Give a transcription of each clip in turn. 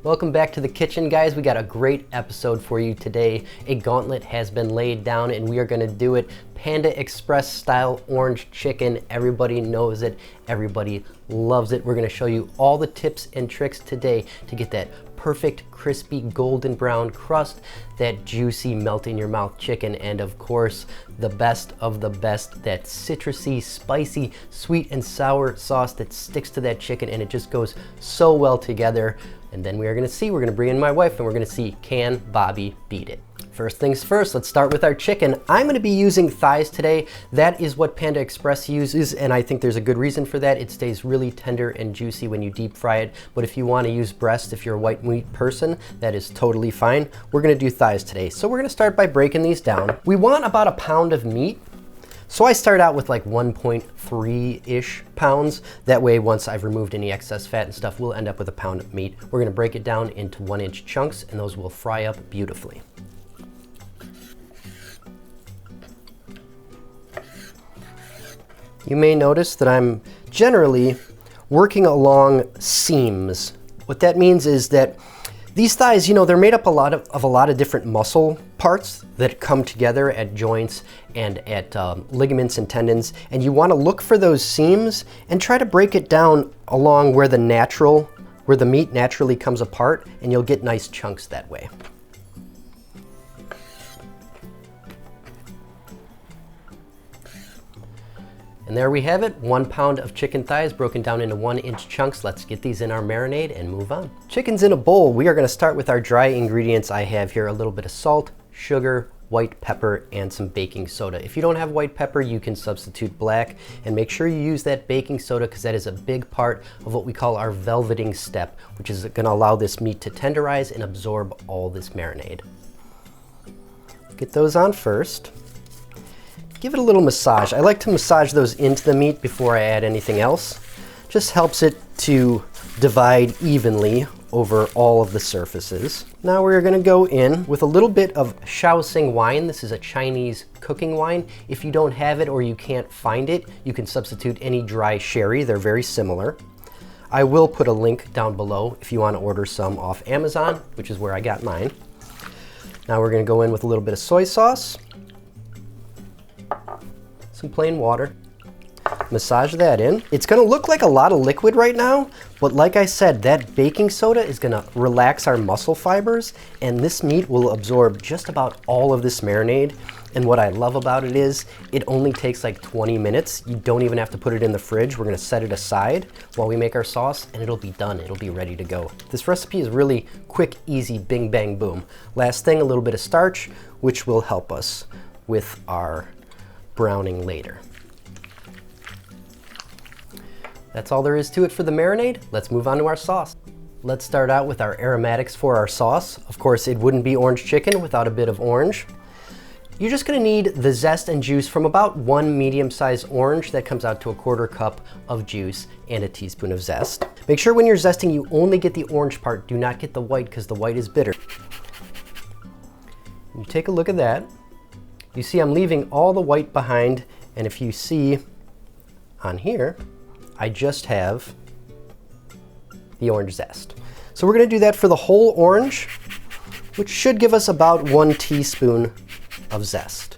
Welcome back to the kitchen, guys. We got a great episode for you today. A gauntlet has been laid down and we are gonna do it Panda Express style orange chicken. Everybody knows it, everybody loves it. We're gonna show you all the tips and tricks today to get that perfect, crispy, golden brown crust, that juicy, melt in your mouth chicken, and of course, the best of the best, that citrusy, spicy, sweet and sour sauce that sticks to that chicken and it just goes so well together. And then we're gonna bring in my wife and we're gonna see, can Bobby beat it? First things first, let's start with our chicken. I'm gonna be using thighs today. That is what Panda Express uses, and I think there's a good reason for that. It stays really tender and juicy when you deep fry it. But if you wanna use breast, if you're a white meat person, that is totally fine. We're gonna do thighs today. So we're gonna start by breaking these down. We want about a pound of meat. So I start out with like 1.3-ish pounds. That way, once I've removed any excess fat and stuff, we'll end up with a pound of meat. We're gonna break it down into 1-inch chunks and those will fry up beautifully. You may notice that I'm generally working along seams. What that means is that these thighs, they're made up of a lot of different muscle parts that come together at joints and at ligaments and tendons. And you want to look for those seams and try to break it down along where the meat naturally comes apart, and you'll get nice chunks that way. And there we have it, 1 pound of chicken thighs broken down into 1-inch chunks. Let's get these in our marinade and move on. Chicken's in a bowl. We are gonna start with our dry ingredients. I have here a little bit of salt, sugar, white pepper, and some baking soda. If you don't have white pepper, you can substitute black, and make sure you use that baking soda because that is a big part of what we call our velveting step, which is gonna allow this meat to tenderize and absorb all this marinade. Get those on first. Give it a little massage. I like to massage those into the meat before I add anything else. Just helps it to divide evenly over all of the surfaces. Now we're gonna go in with a little bit of Shaoxing wine. This is a Chinese cooking wine. If you don't have it or you can't find it, you can substitute any dry sherry. They're very similar. I will put a link down below if you want to order some off Amazon, which is where I got mine. Now we're gonna go in with a little bit of soy sauce. Some plain water. Massage that in. It's gonna look like a lot of liquid right now, but like I said, that baking soda is gonna relax our muscle fibers, and this meat will absorb just about all of this marinade. And what I love about it is, it only takes like 20 minutes. You don't even have to put it in the fridge. We're gonna set it aside while we make our sauce, and it'll be done. It'll be ready to go. This recipe is really quick, easy, bing, bang, boom. Last thing, a little bit of starch, which will help us with our browning later. That's all there is to it for the marinade. Let's move on to our sauce. Let's start out with our aromatics for our sauce. Of course, it wouldn't be orange chicken without a bit of orange. You're just gonna need the zest and juice from about 1 medium-sized orange. That comes out to 1/4 cup of juice and a teaspoon of zest. Make sure when you're zesting, you only get the orange part. Do not get the white because the white is bitter. You take a look at that. You see I'm leaving all the white behind, and if you see on here, I just have the orange zest. So we're gonna do that for the whole orange, which should give us about 1 teaspoon of zest.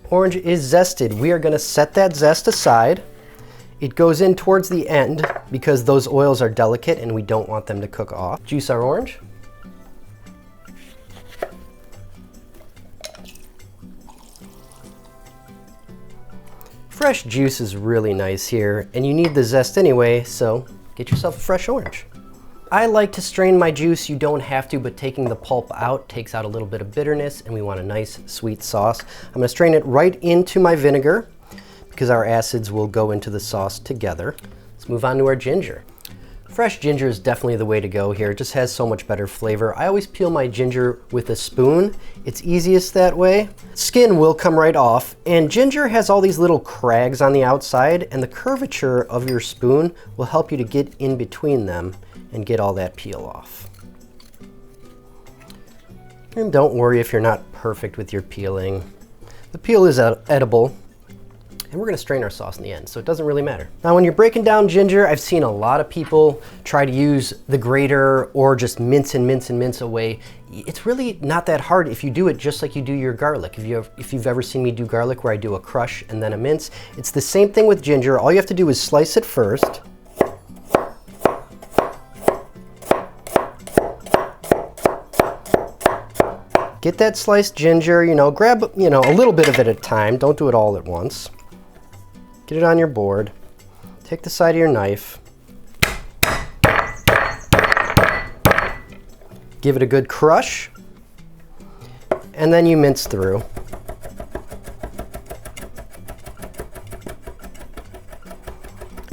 Orange is zested. We are gonna set that zest aside. It goes in towards the end because those oils are delicate and we don't want them to cook off. Juice our orange. Fresh juice is really nice here, and you need the zest anyway, so get yourself a fresh orange. I like to strain my juice. You don't have to, but taking the pulp out takes out a little bit of bitterness, and we want a nice sweet sauce. I'm gonna strain it right into my vinegar because our acids will go into the sauce together. Let's move on to our ginger. Fresh ginger is definitely the way to go here. It just has so much better flavor. I always peel my ginger with a spoon. It's easiest that way. Skin will come right off, and ginger has all these little crags on the outside, and the curvature of your spoon will help you to get in between them and get all that peel off. And don't worry if you're not perfect with your peeling. The peel is edible. and we're gonna strain our sauce in the end, so it doesn't really matter. Now, when you're breaking down ginger, I've seen a lot of people try to use the grater or just mince and mince and mince away. It's really not that hard if you do it just like you do your garlic. If you've ever seen me do garlic where I do a crush and then a mince, it's the same thing with ginger. All you have to do is slice it first. Get that sliced ginger, grab, a little bit of it at a time. Don't do it all at once. Get it on your board. Take the side of your knife. Give it a good crush. And then you mince through.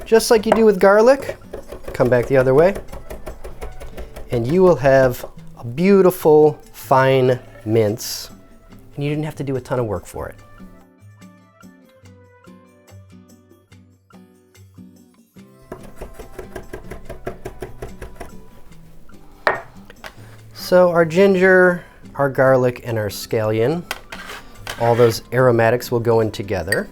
Just like you do with garlic. Come back the other way. And you will have a beautiful, fine mince, and you didn't have to do a ton of work for it. So our ginger, our garlic, and our scallion, all those aromatics will go in together.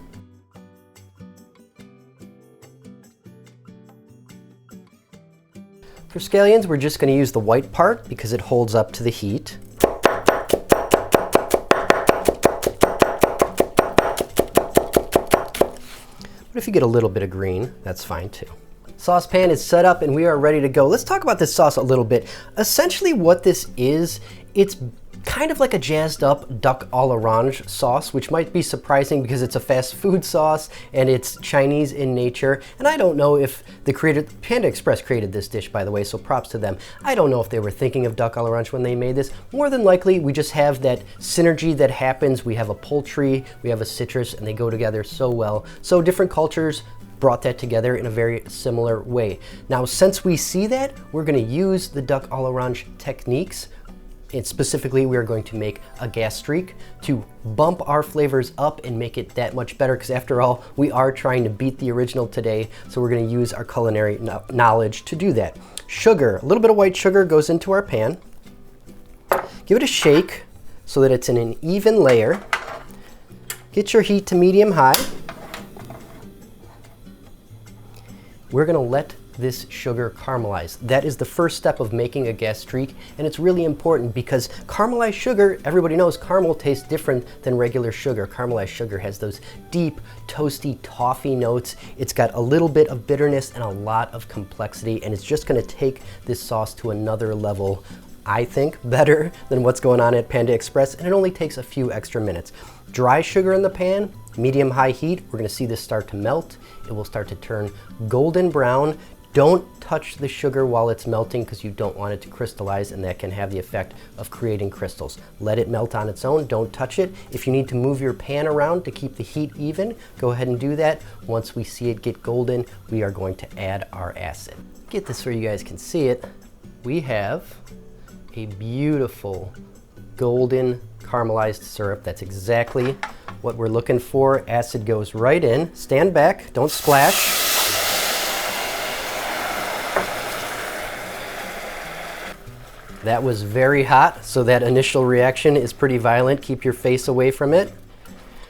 For scallions, we're just going to use the white part because it holds up to the heat. But if you get a little bit of green, that's fine too. Saucepan is set up and we are ready to go. Let's talk about this sauce a little bit. Essentially what this is, it's kind of like a jazzed up duck à l'orange sauce, which might be surprising because it's a fast food sauce and it's Chinese in nature. And I don't know if the creator, Panda Express created this dish, by the way, so props to them. I don't know if they were thinking of duck à l'orange when they made this. More than likely, we just have that synergy that happens. We have a poultry, we have a citrus, and they go together so well. So different cultures brought that together in a very similar way. Now, since we see that, we're gonna use the duck à l'orange techniques. And specifically, we are going to make a gas streak to bump our flavors up and make it that much better, because after all, we are trying to beat the original today, so we're going to use our culinary knowledge to do that. Sugar, a little bit of white sugar goes into our pan. Give it a shake so that it's in an even layer. Get your heat to medium-high. We're going to let this sugar caramelize. That is the first step of making a gas streak, and it's really important because caramelized sugar, everybody knows caramel tastes different than regular sugar. Caramelized sugar has those deep, toasty, toffee notes. It's got a little bit of bitterness and a lot of complexity, and it's just gonna take this sauce to another level, I think, better than what's going on at Panda Express, and it only takes a few extra minutes. Dry sugar in the pan, medium-high heat, we're gonna see this start to melt. It will start to turn golden brown. Don't touch the sugar while it's melting because you don't want it to crystallize, and that can have the effect of creating crystals. Let it melt on its own, don't touch it. If you need to move your pan around to keep the heat even, go ahead and do that. Once we see it get golden, we are going to add our acid. Get this so you guys can see it. We have a beautiful golden caramelized syrup. That's exactly what we're looking for. Acid goes right in. Stand back, don't splash. That was very hot, so that initial reaction is pretty violent. Keep your face away from it.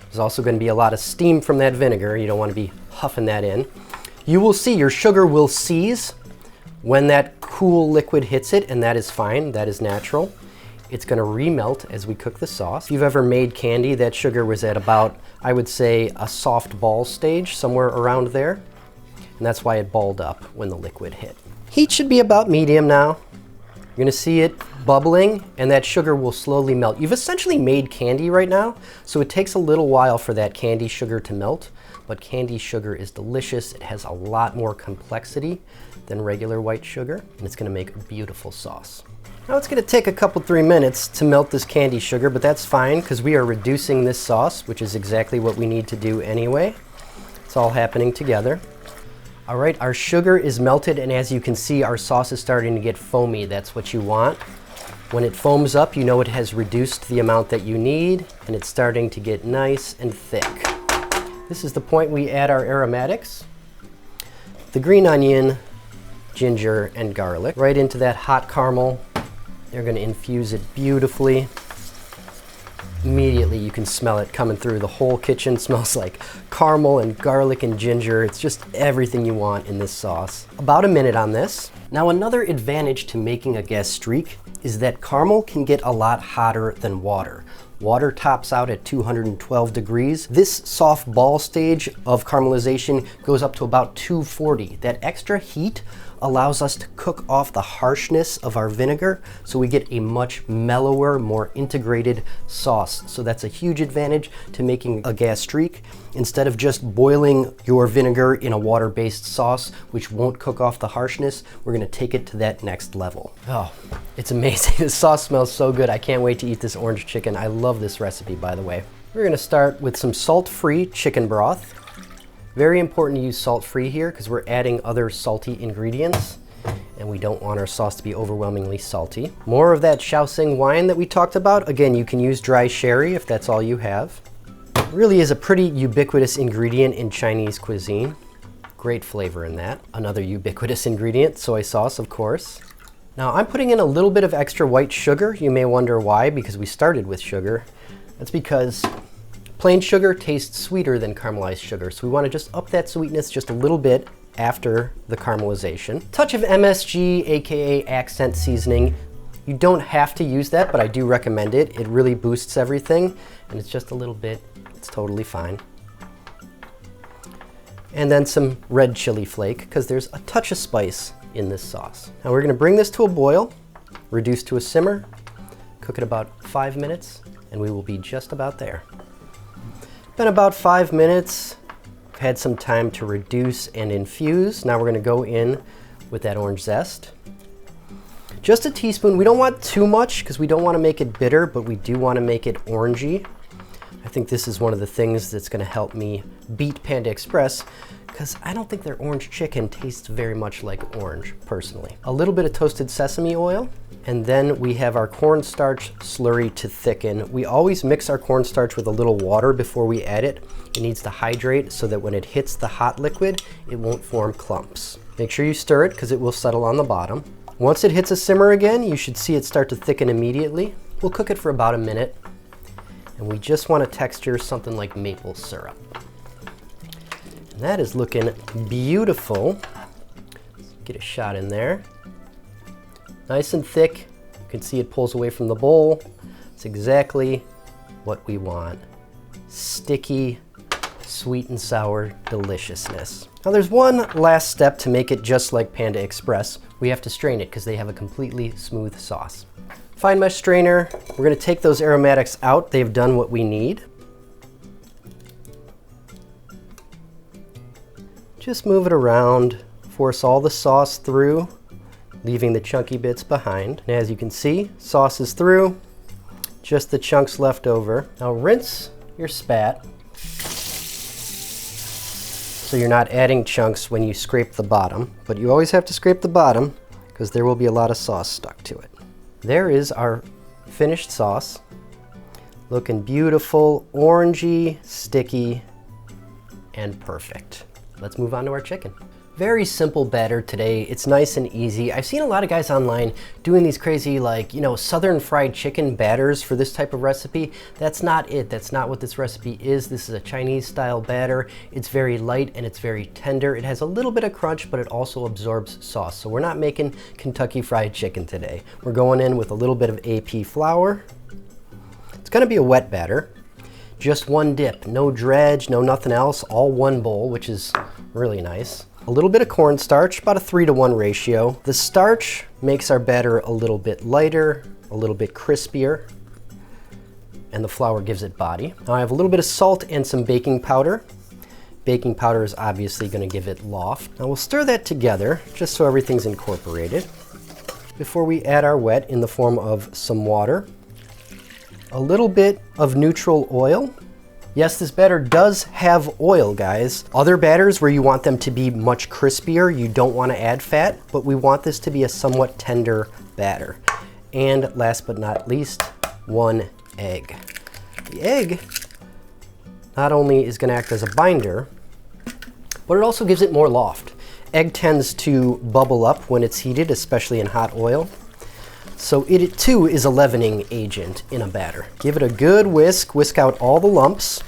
There's also going to be a lot of steam from that vinegar. You don't want to be huffing that in. You will see your sugar will seize when that cool liquid hits it, and that is fine. That is natural. It's going to remelt as we cook the sauce. If you've ever made candy, that sugar was at about, I would say, a soft ball stage, somewhere around there. And that's why it balled up when the liquid hit. Heat should be about medium now. You're gonna see it bubbling, and that sugar will slowly melt. You've essentially made candy right now, so it takes a little while for that candy sugar to melt, but candy sugar is delicious. It has a lot more complexity than regular white sugar, and it's gonna make a beautiful sauce. Now it's gonna take a couple, 3 minutes to melt this candy sugar, but that's fine because we are reducing this sauce, which is exactly what we need to do anyway. It's all happening together. All right, our sugar is melted, and as you can see, our sauce is starting to get foamy. That's what you want. When it foams up, you know it has reduced the amount that you need, and it's starting to get nice and thick. This is the point we add our aromatics. The green onion, ginger, and garlic right into that hot caramel. They're gonna infuse it beautifully. Immediately you can smell it coming through. The whole kitchen smells like caramel and garlic and ginger. It's just everything you want in this sauce. About a minute on this. Now another advantage to making a gastrique is that caramel can get a lot hotter than water. Water tops out at 212 degrees. This soft ball stage of caramelization goes up to about 240. That extra heat allows us to cook off the harshness of our vinegar, so we get a much mellower, more integrated sauce. So that's a huge advantage to making a gastrique. Instead of just boiling your vinegar in a water-based sauce, which won't cook off the harshness, we're gonna take it to that next level. Oh, it's amazing. This sauce smells so good. I can't wait to eat this orange chicken. I love this recipe, by the way. We're gonna start with some salt-free chicken broth. Very important to use salt-free here because we're adding other salty ingredients and we don't want our sauce to be overwhelmingly salty. More of that Shaoxing wine that we talked about. Again, you can use dry sherry if that's all you have. It really is a pretty ubiquitous ingredient in Chinese cuisine. Great flavor in that. Another ubiquitous ingredient, soy sauce, of course. Now I'm putting in a little bit of extra white sugar. You may wonder why, because we started with sugar. That's because plain sugar tastes sweeter than caramelized sugar, so we want to just up that sweetness just a little bit after the caramelization. Touch of MSG, aka accent seasoning. You don't have to use that, but I do recommend it. It really boosts everything, and it's just a little bit. It's totally fine. And then some red chili flake, because there's a touch of spice in this sauce. Now we're going to bring this to a boil, reduce to a simmer, cook it about 5 minutes, and we will be just about there. Been about 5 minutes. I've had some time to reduce and infuse. Now we're gonna go in with that orange zest. Just a teaspoon. We don't want too much because we don't want to make it bitter, but we do want to make it orangey. I think this is one of the things that's gonna help me beat Panda Express, because I don't think their orange chicken tastes very much like orange, personally. A little bit of toasted sesame oil. And then we have our cornstarch slurry to thicken. We always mix our cornstarch with a little water before we add it. It needs to hydrate so that when it hits the hot liquid, it won't form clumps. Make sure you stir it because it will settle on the bottom. Once it hits a simmer again, you should see it start to thicken immediately. We'll cook it for about a minute. And we just want a texture something like maple syrup. And that is looking beautiful. Get a shot in there. Nice and thick. You can see it pulls away from the bowl. It's exactly what we want. Sticky, sweet and sour deliciousness. Now there's one last step to make it just like Panda Express. We have to strain it because they have a completely smooth sauce. Fine mesh strainer. We're going to take those aromatics out. They've done what we need. Just move it around. Force all the sauce through, leaving the chunky bits behind. And as you can see, sauce is through, just the chunks left over. Now rinse your spat so you're not adding chunks when you scrape the bottom, but you always have to scrape the bottom because there will be a lot of sauce stuck to it. There is our finished sauce. Looking beautiful, orangey, sticky, and perfect. Let's move on to our chicken. Very simple batter today. It's nice and easy. I've seen a lot of guys online doing these crazy, like, you know, southern fried chicken batters for this type of recipe. That's not it. That's not what this recipe is. This is a Chinese style batter. It's very light and it's very tender. It has a little bit of crunch, but it also absorbs sauce. So we're not making Kentucky Fried Chicken today. We're going in with a little bit of AP flour. It's gonna be a wet batter. Just one dip, no dredge, no nothing else, all one bowl, which is really nice. A little bit of cornstarch, about a 3-to-1 ratio. The starch makes our batter a little bit lighter, a little bit crispier, and the flour gives it body. Now I have a little bit of salt and some baking powder. Baking powder is obviously going to give it loft. Now we'll stir that together just so everything's incorporated before we add our wet in the form of some water, a little bit of neutral oil. Yes, this batter does have oil, guys. Other batters where you want them to be much crispier, you don't want to add fat, but we want this to be a somewhat tender batter. And last but not least, 1 egg. The egg not only is going to act as a binder, but it also gives it more loft. Egg tends to bubble up when it's heated, especially in hot oil. So it too is a leavening agent in a batter. Give it a good whisk out all the lumps.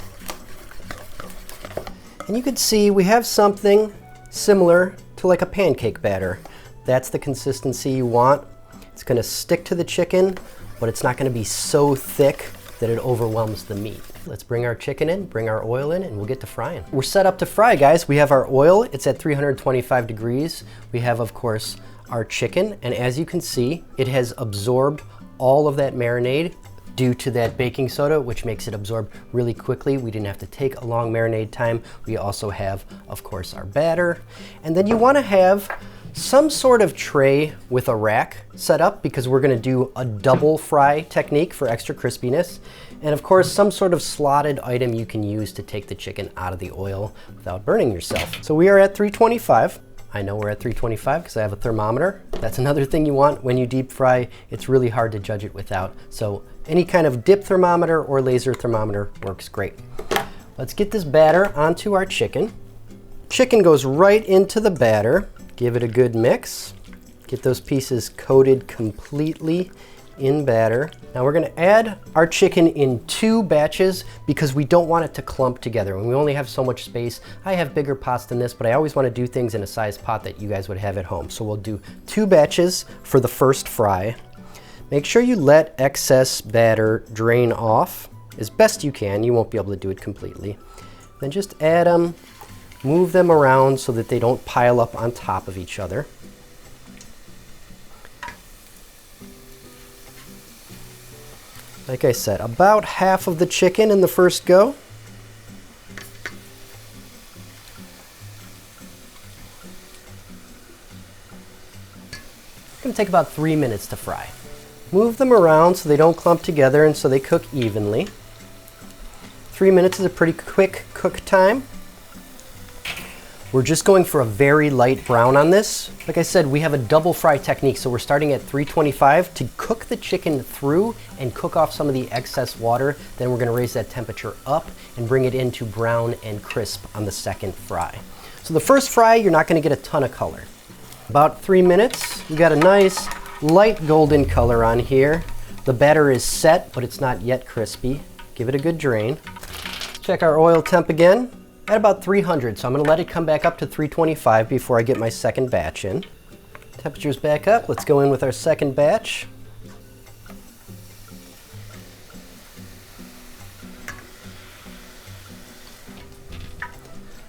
And you can see we have something similar to like a pancake batter. That's the consistency you want. It's gonna stick to the chicken, but it's not gonna be so thick that it overwhelms the meat. Let's bring our chicken in, bring our oil in, and we'll get to frying. We're set up to fry, guys. We have our oil, it's at 325 degrees. We have, of course, our chicken, and as you can see, it has absorbed all of that marinade due to that baking soda, which makes it absorb really quickly. We didn't have to take a long marinade time. We also have, of course, our batter. And then you wanna have some sort of tray with a rack set up because we're gonna do a double fry technique for extra crispiness. And of course, some sort of slotted item you can use to take the chicken out of the oil without burning yourself. So we are at 325. I know we're at 325 because I have a thermometer. That's another thing you want when you deep fry. It's really hard to judge it without. So any kind of dip thermometer or laser thermometer works great. Let's get this batter onto our chicken. Chicken goes right into the batter. Give it a good mix. Get those pieces coated completely in batter. Now we're gonna add our chicken in 2 batches because we don't want it to clump together. When we only have so much space, I have bigger pots than this, but I always wanna do things in a size pot that you guys would have at home. So we'll do 2 batches for the first fry. Make sure you let excess batter drain off as best you can. You won't be able to do it completely. Then just add them, move them around so that they don't pile up on top of each other. Like I said, about half of the chicken in the first go. It's gonna take about 3 minutes to fry. Move them around so they don't clump together and so they cook evenly. 3 minutes is a pretty quick cook time. We're just going for a very light brown on this. Like I said, we have a double fry technique, so we're starting at 325 to cook the chicken through and cook off some of the excess water. Then we're gonna raise that temperature up and bring it into brown and crisp on the second fry. So the first fry, you're not gonna get a ton of color. About 3 minutes, you got a nice light golden color on here. The batter is set, but it's not yet crispy. Give it a good drain. Check our oil temp again. At about 300, so I'm gonna let it come back up to 325 before I get my second batch in. Temperature's back up, let's go in with our second batch.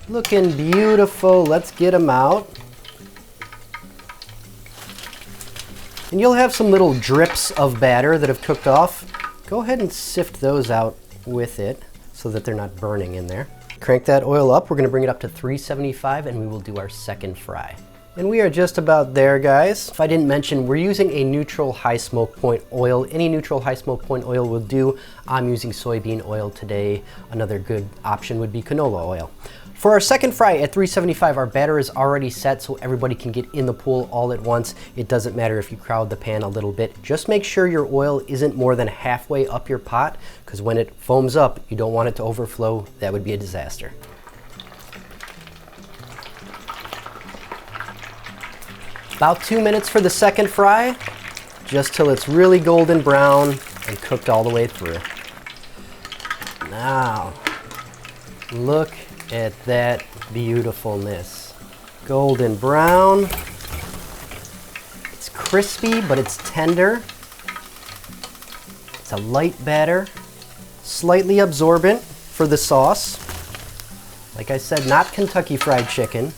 Looking beautiful, let's get them out. And you'll have some little drips of batter that have cooked off. Go ahead and sift those out with it so that they're not burning in there. Crank that oil up. We're gonna bring it up to 375 and we will do our second fry. And we are just about there, guys. If I didn't mention, we're using a neutral high smoke point oil. Any neutral high smoke point oil will do. I'm using soybean oil today. Another good option would be canola oil. For our second fry at 375, our batter is already set so everybody can get in the pool all at once. It doesn't matter if you crowd the pan a little bit. Just make sure your oil isn't more than halfway up your pot, because when it foams up, you don't want it to overflow. That would be a disaster. About 2 minutes for the second fry, just till it's really golden brown and cooked all the way through. Now, look at that beautifulness. Golden brown. It's crispy, but it's tender. It's a light batter, slightly absorbent for the sauce. Like I said, not Kentucky Fried Chicken.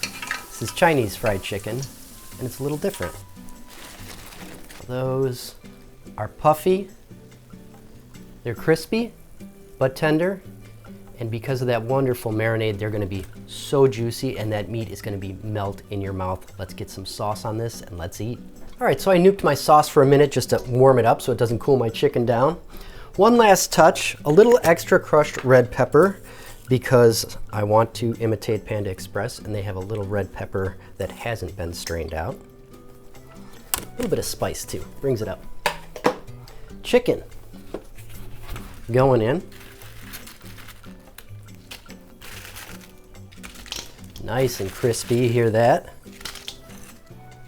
This is Chinese fried chicken, and it's a little different. Those are puffy. They're crispy, but tender. And because of that wonderful marinade, they're gonna be so juicy and that meat is gonna be melt in your mouth. Let's get some sauce on this and let's eat. All right, so I nuked my sauce for a minute just to warm it up so it doesn't cool my chicken down. One last touch, a little extra crushed red pepper because I want to imitate Panda Express and they have a little red pepper that hasn't been strained out. A little bit of spice too, brings it up. Chicken going in. Nice and crispy, you hear that?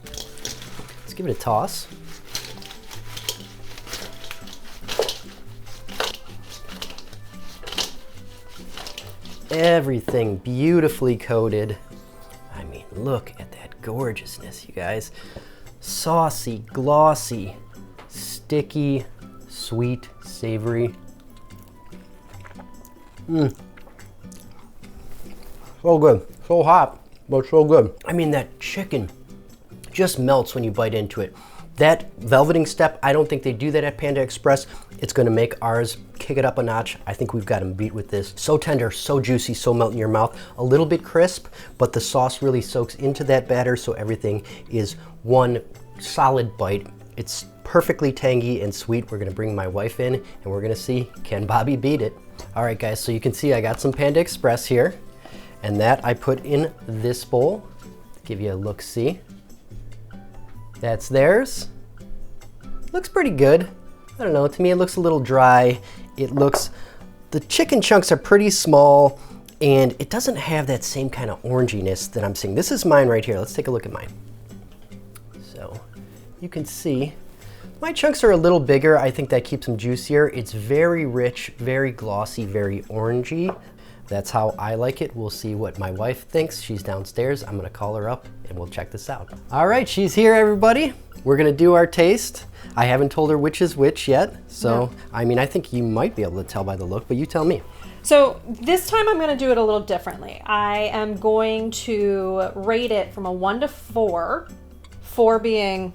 Let's give it a toss. Everything beautifully coated. I mean, look at that gorgeousness, you guys. Saucy, glossy, sticky, sweet, savory. So good, so hot, but so good. I mean, that chicken just melts when you bite into it. That velveting step, I don't think they do that at Panda Express. It's gonna make ours kick it up a notch. I think we've got them beat with this. So tender, so juicy, so melt in your mouth. A little bit crisp, but the sauce really soaks into that batter, so everything is one solid bite. It's perfectly tangy and sweet. We're gonna bring my wife in and we're gonna see, can Bobby beat it? All right, guys, so you can see I got some Panda Express here, and that I put in this bowl. Give you a look-see. That's theirs. Looks pretty good. I don't know, to me it looks a little dry. The chicken chunks are pretty small, and it doesn't have that same kind of oranginess that I'm seeing. This is mine right here. Let's take a look at mine. So you can see my chunks are a little bigger. I think that keeps them juicier. It's very rich, very glossy, very orangey. That's how I like it. We'll see what my wife thinks. She's downstairs. I'm gonna call her up and we'll check this out. All right, she's here, everybody. We're gonna do our taste. I haven't told her which is which yet. So, I mean, I think you might be able to tell by the look, but you tell me. So this time I'm gonna do it a little differently. I am going to rate it from a 1 to 4, 4 being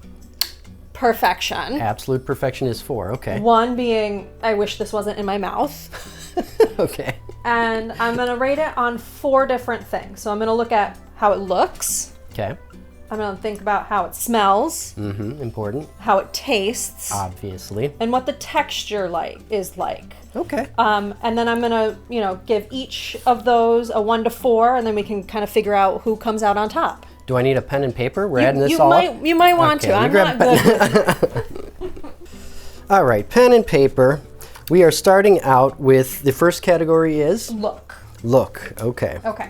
perfection. Absolute perfection is 4, okay. 1 being, I wish this wasn't in my mouth. Okay. And I'm gonna rate it on 4 different things. So I'm gonna look at how it looks. Okay. I'm gonna think about how it smells. Important. How it tastes. Obviously. And what the texture is like. Okay. And then I'm gonna, give each of those a 1 to 4, and then we can kind of figure out who comes out on top. Do I need a pen and paper? We're adding this all up? You might want to. I'm not good. All right, pen and paper. We are starting out with, the first category is? Look. Look, okay. Okay.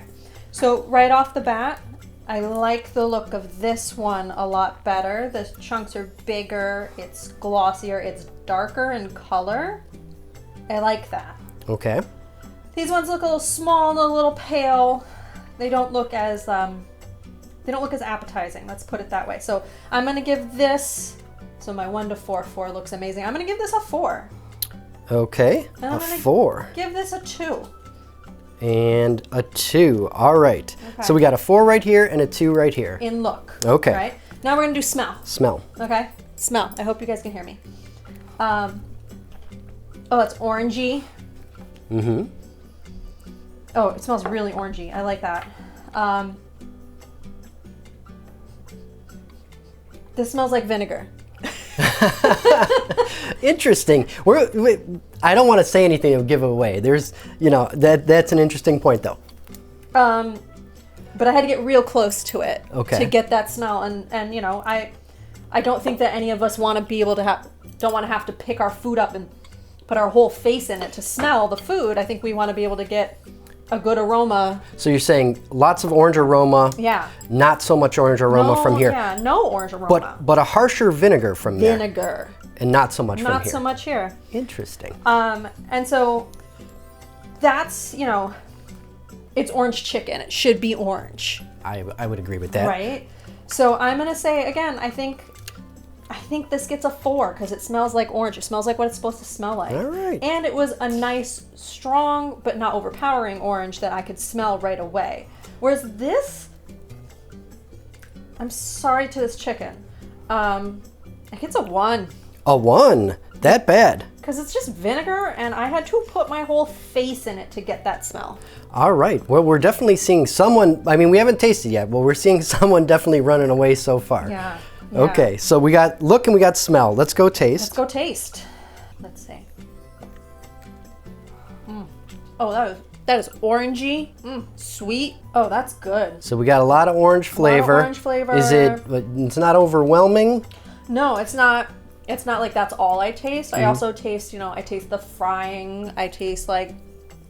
So right off the bat, I like the look of this one a lot better. The chunks are bigger, it's glossier, it's darker in color. I like that. Okay. These ones look a little small, a little pale. They don't look as appetizing, let's put it that way. So I'm gonna give this, so my 1 to 4, 4 looks amazing. I'm gonna give this a 4. Okay, a 4. Give this a 2. And a 2, all right. Okay. So we got a 4 right here and a 2 right here. In look. Okay. Right? Now we're gonna do smell. Smell. Okay, smell. I hope you guys can hear me. Oh, it's orangey. Oh, it smells really orangey. I like that. This smells like vinegar. Interesting. I don't want to say anything to give it away. There's, that's an interesting point though. But I had to get real close to it to get that smell, and I don't think that any of us want to be able to don't want to have to pick our food up and put our whole face in it to smell the food. I think we want to be able to get a good aroma. So you're saying lots of orange aroma. Yeah. Not so much orange aroma from here. Yeah, no orange aroma. But a harsher vinegar from there. Vinegar. And not so much from here. Not so much here. Interesting. And so that's, it's orange chicken. It should be orange. I would agree with that. Right? So I'm going to say, again, I think this gets a 4 because it smells like orange. It smells like what it's supposed to smell like. All right. And it was a nice, strong, but not overpowering orange that I could smell right away. Whereas this, I'm sorry to this chicken, it gets a 1. A 1? That bad? Because it's just vinegar, and I had to put my whole face in it to get that smell. All right. Well, we're definitely seeing someone, I mean, we haven't tasted yet, but we're seeing someone definitely running away so far. Yeah. Okay, so we got look and we got smell. Let's go taste. Let's go taste. Let's see. Oh, that is orangey. Sweet. Oh, that's good. So we got a lot of orange flavor. Orange flavor. Is it's not overwhelming? No, it's not. It's not like that's all I taste. I also taste, I taste the frying. I taste I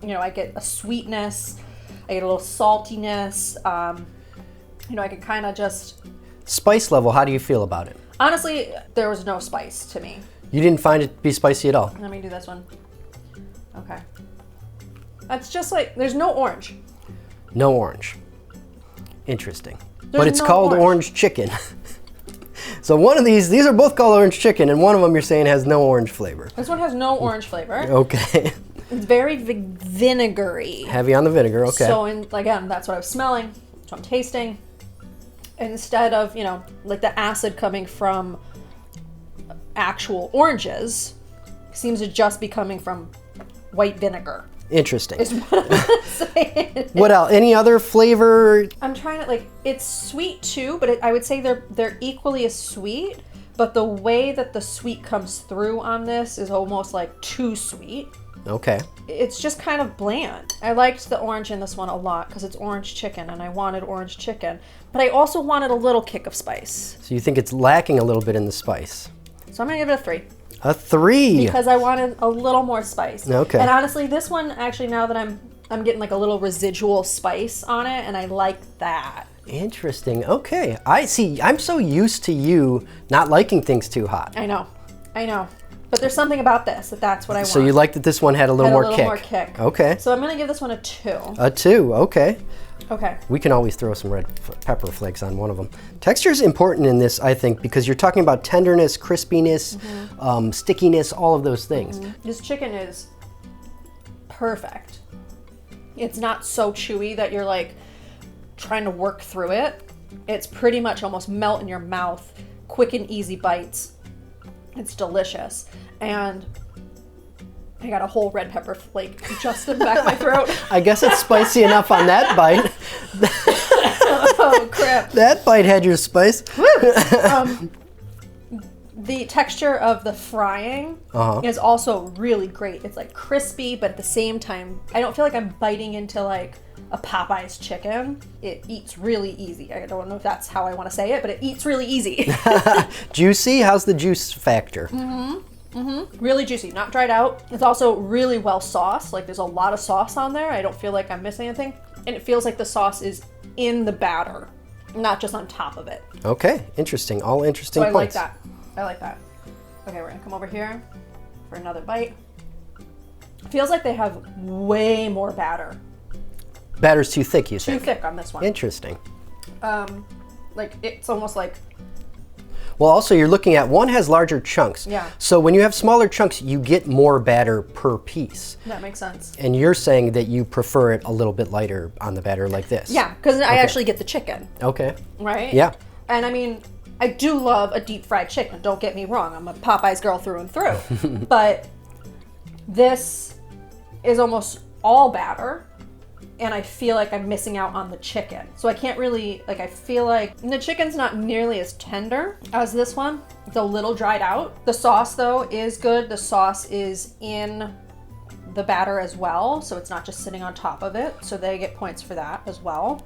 get a sweetness. I get a little saltiness. I can kind of just... Spice level, how do you feel about it? Honestly, there was no spice to me. You didn't find it to be spicy at all? Let me do this one. Okay. That's just like, there's no orange. No orange. Interesting. There's but it's no called orange chicken. So one of these are both called orange chicken, and one of them you're saying has no orange flavor. This one has no orange flavor. Okay. It's very vinegary. Heavy on the vinegar, okay. So, again, that's what I was smelling, that's what I'm tasting. Instead of, you know, like the acid coming from actual oranges, seems to just be coming from white vinegar. Interesting. Is what I'm saying. What else? Any other flavor? I'm trying to, like, it's sweet too, but I would say they're equally as sweet, but the way that the sweet comes through on this is almost like too sweet. Okay. It's just kind of bland. I liked the orange in this one a lot because it's orange chicken and I wanted orange chicken, but I also wanted a little kick of spice. So you think it's lacking a little bit in the spice? So I'm gonna give it a 3. A 3. Because I wanted a little more spice. Okay. And honestly, this one actually, now that I'm getting like a little residual spice on it, and I like that. Interesting. Okay. I see. I'm so used to you not liking things too hot. I know. But there's something about this that's what I want. So you like that this one had a little more kick. more kick. Okay. So I'm gonna give this one a 2. A 2. Okay. Okay. We can always throw some red pepper flakes on one of them. Texture is important in this, I think, because you're talking about tenderness, crispiness, stickiness, all of those things. This chicken is perfect. It's not so chewy that you're like trying to work through it. It's pretty much almost melt in your mouth, quick and easy bites. It's delicious. And I got a whole red pepper flake just in the back of my throat. I guess it's spicy enough on that bite. Oh, crap. That bite had your spice. The texture of the frying is also really great. It's like crispy, but at the same time, I don't feel like I'm biting into like a Popeye's chicken. It eats really easy. I don't know if that's how I want to say it, but it eats really easy. Juicy? How's the juice factor? Really juicy, not dried out. It's also really well sauced. Like there's a lot of sauce on there. I don't feel like I'm missing anything. And it feels like the sauce is in the batter, not just on top of it. Okay, interesting. All interesting So points. I like that. Okay, we're gonna come over here for another bite. Feels like they have way more batter. Batter's too thick, you Too think? thick on this one. Interesting. Like it's almost like, Well, also you're looking at, one has larger chunks. Yeah. So when you have smaller chunks, you get more batter per piece. that makes sense. And you're saying that you prefer it a little bit lighter on the batter like this. Yeah, because I actually get the chicken, Okay. right? Yeah. And I mean, I do love a deep fried chicken. Don't get me wrong. I'm a Popeyes girl through and through. But this is almost all batter. And I feel like I'm missing out on the chicken. So I can't really, like, I feel like the chicken's not nearly as tender as this one. It's a little dried out. The sauce, though, is good. The sauce is in the batter as well. So it's not just sitting on top of it. So they get points for that as well.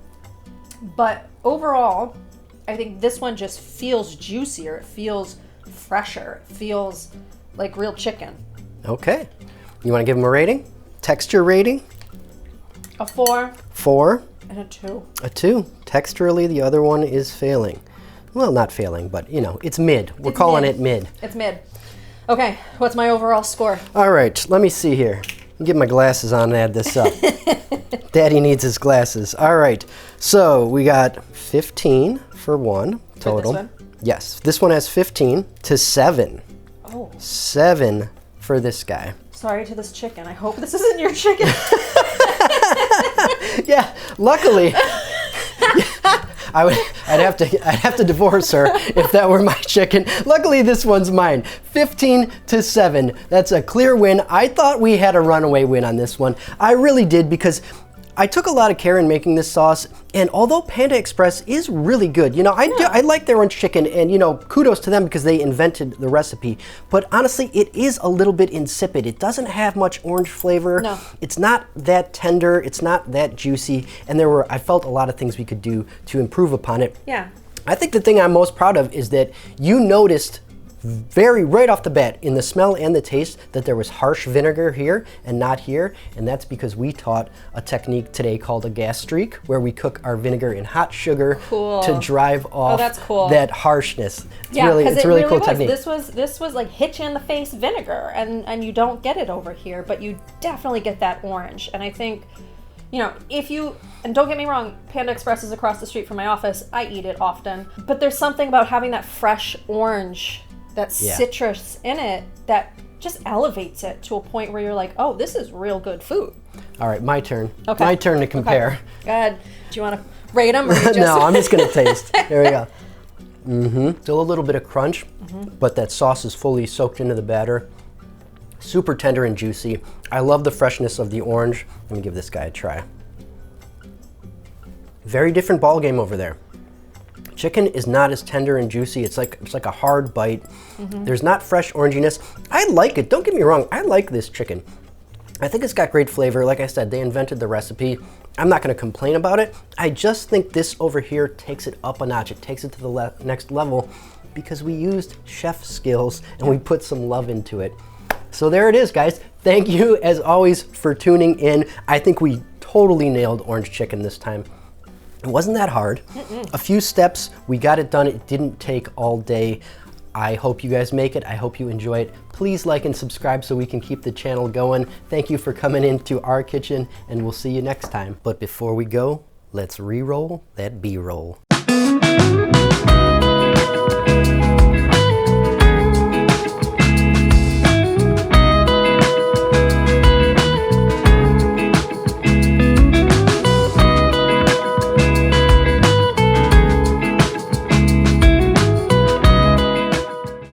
But overall, I think this one just feels juicier. It feels fresher. It feels like real chicken. Okay. You want to give them a rating? Texture rating? A 4 4. and a 2. A 2. Texturally, the other one is failing. Well, not failing, but you know, it's mid. We're calling it mid. It's mid. Okay, what's my overall score? All right, let me see here. Get my glasses on and add this up. Daddy needs his glasses. All right, so we got 15 for one total. For this one? Yes, this one has 15 to 7. Oh. 7 for this guy. Sorry to this chicken. I hope this isn't your chicken. Yeah, luckily, I'd have to divorce her if that were my chicken. Luckily, this one's mine. 15 to 7. That's a clear win. I thought we had a runaway win on this one. I really did, because I took a lot of care in making this sauce, and although Panda Express is really good, you know, I like their orange chicken, and you know, kudos to them because they invented the recipe. But honestly, it is a little bit insipid. It doesn't have much orange flavor. No. It's not that tender. It's not that juicy. And I felt a lot of things we could do to improve upon it. Yeah. I think the thing I'm most proud of is that you noticed very right off the bat in the smell and the taste that there was harsh vinegar here and not here, and that's because we taught a technique today called a gas streak, where we cook our vinegar in hot sugar to drive off that harshness. It's really cool technique. This was like hit you in the face vinegar, and you don't get it over here, but you definitely get that orange. And I think, you know, and don't get me wrong, Panda Express is across the street from my office. I eat it often, but there's something about having that fresh orange, that citrus in it, that just elevates it to a point where you're like, oh, this is real good food. All right, my turn. Okay. My turn to compare. Okay. Go ahead. Do you want to rate them? Or you just... No, I'm just going to taste. There we go. Still a little bit of crunch, but that sauce is fully soaked into the batter. Super tender and juicy. I love the freshness of the orange. Let me give this guy a try. Very different ball game over there. Chicken is not as tender and juicy. It's like a hard bite. There's not fresh oranginess. I like it. Don't get me wrong. I like this chicken. I think it's got great flavor. Like I said, they invented the recipe. I'm not going to complain about it. I just think this over here takes it up a notch. It takes it to the next level because we used chef skills and we put some love into it. So there it is, guys. Thank you, as always, for tuning in. I think we totally nailed orange chicken this time. It wasn't that hard. A few steps, we got it done. It didn't take all day. I hope you guys make it. I hope you enjoy it. Please like and subscribe so we can keep the channel going. Thank you for coming into our kitchen, and we'll see you next time. But before we go, let's re-roll that B-roll.